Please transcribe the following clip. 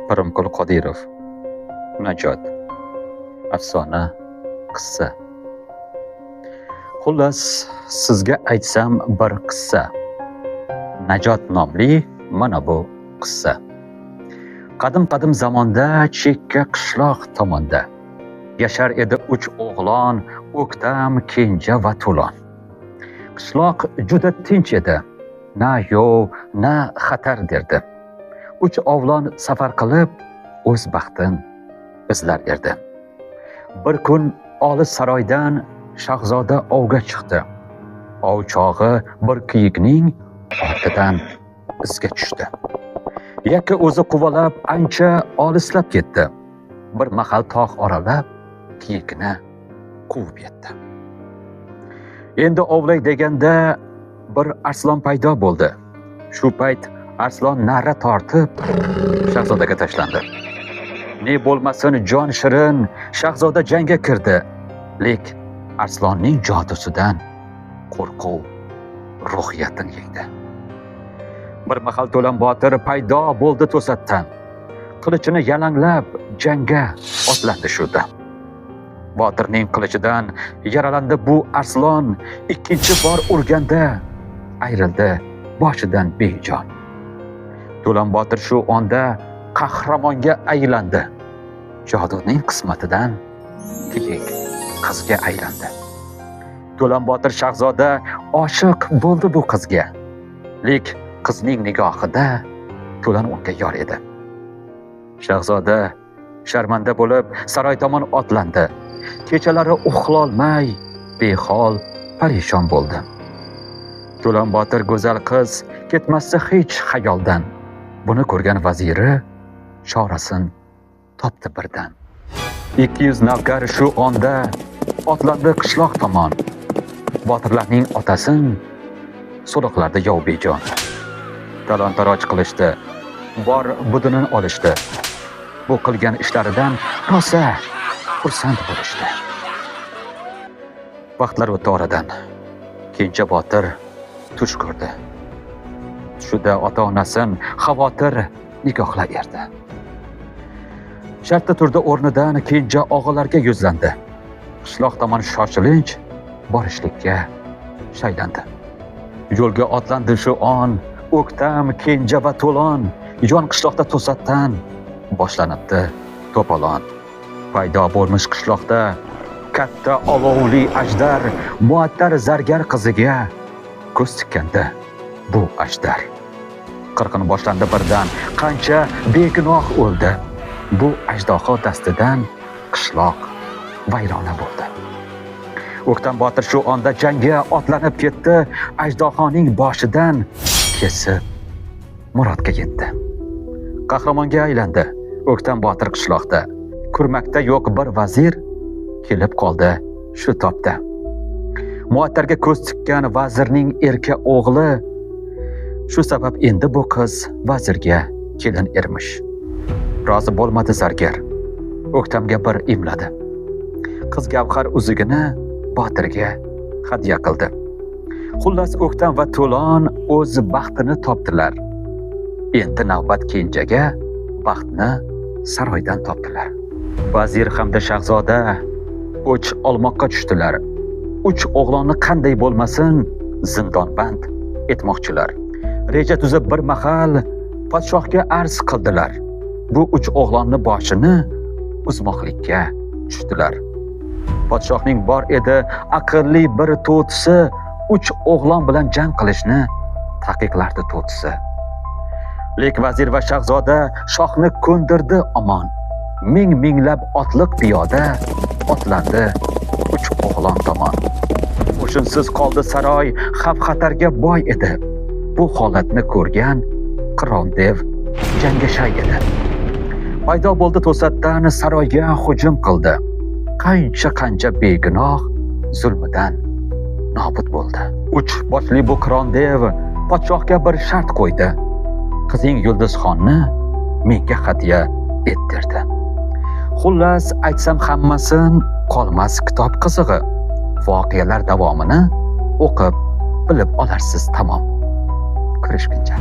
Pirimqul Qodirov. Najot. Afsona, qissa. Xullas, sizga aytsam bir qissa. Najot nomli mana bu qissa. Qadim zamonda chekka qishloq tomonda yashar edi 3 o'g'lon, O'ktam, Kenja va To'lon. Qishloq juda tinch edi. Na yov, na xatar derdi. 3 o'g'lon safar qilib o'z baxtin izlar edi. Bir kun olis saroydan shahzoda ovga chiqdi. Ov chog'i bir kiyikning ortidan izga tushdi. Yakka o'zi quvalab ancha olislab ketdi. Bir mahal tog' oralab kiyikni quvib yetdi. Endi ovlay deganda bir arslon paydo bo'ldi. Shu payt arslon na'ra tortib shahzodaga tashlandi. Ne bo'lmasin jon shirin, shahzoda jangga kirdi. Lek arslonning jodusidan qo'rquv ruhiyatini yengdi. Bir mahal To'lon Botir paydo bo'ldi to'satdan. Qilichini yalanglab jangga otlandi shuda. Botirning qilichidan yaralandi bu arslon. Ikkinchi bor urganda ayrildi boshidan bejon. To'lon Botir shu onda qahramonga aylandi. Joduning qismatidan kiyik qizga aylandi. To'lon Botir shahzoda oshiq bo'ldi bu qizga. Lek qizning nigohida To'lon unga yor edi. Shahzoda sharmanda bo'lib saroy tomon otlandi. Kechalari uxlolmay behol parishon bo'ldi. To'lon Botir go'zal qiz ketmasdi hech xayoldan. Buni ko'rgan vaziri chorasin topdi birdan. 200 navkar shu onda otlandi qishloq tomon. Botirlarning otasin so'liqlarda yov bejon. Talon-taroj qilishdi. Bor budini olishdi. Bu qilgan ishlaridan rosa xursand bo'lishdi. Vaqtlar o'tdi oradan. Kenja Botir tush ko'rdi. Tushida ota-onasin xavotir nigohlar erdi. Shartta turdi o'rnidan, Kenja og'alarga yuzlandi. Qishloq tomon shoshilinch borishlikka shaylandi. Yo'lga otlandi shu on. O'ktam, Kenja va To'lon yon qishloqda to'satdan boshlanibdi to'polon. Paydo bo'lmish qishloqda katta olovli ajdar Muattar zargar qiziga ko'z tikkanda bu ajdar. Qirqin boshlandi birdan, qancha begunoh o'ldi. Bu ajdaho dastidan qishloq vayrona bo'ldi. O'ktam Botir shu onda jangga otlanib ketdi. Ajdahoning boshidan kesib murodga yetdi. Qahramonga aylandi O'ktam Botir qishloqda. Kurmakda yo'q bir vazir kelib qoldi shu topda. Muattarga ko'z tikkan vazirning erka o'g'li. Shu sabab endi bu qiz vazirga kelin ermish. Rozi bo'lmadi zargar. O'ktamga bir imladi. Qiz gavhar uzugini Botirga hadya qildi. Xullas O'ktam va To'lon o'z baxtini topdilar. Endi navbat Kenjaga baxtni saroydan topdilar. Vazir hamda shahzoda o'ch olmoqqa tushdilar. 3 o'g'lonni qanday bo'lmasin zindonband etmoqchilar. Reja tuzib bir mahal podshohga arz qildilar. Bu 3 o'g'lonni boshini uzmoqlikka tushdilar. Podshohning bor edi aqlli bir to'tisi 3 o'g'lon bilan jang qilishni taqiqlardi to'tisi. Lek vazir va shahzoda shohni ko'ndirdi omon. Minglab otliq piyoda otlandi 3 o'g'lon tomon. O'shinsiz qoldi saroy, xavf-xatarga boy edi. Bu holatni ko'rgan Qirondev jangga shay edi. Paydo bo'ldi to'satdan saroyga hujum qildi. Qancha begunoh zulmidan nobud bo'ldi. 3 boshli bu Qirondev podshohga bir shart qo'ydi. Qizing Yulduzxonni menga hadya ettirdi. Xullas aytsam hammasin qolmas kitob qizig'i. Voqealar davomini o'qib bilib olarsiz tamom. Ko'rishguncha.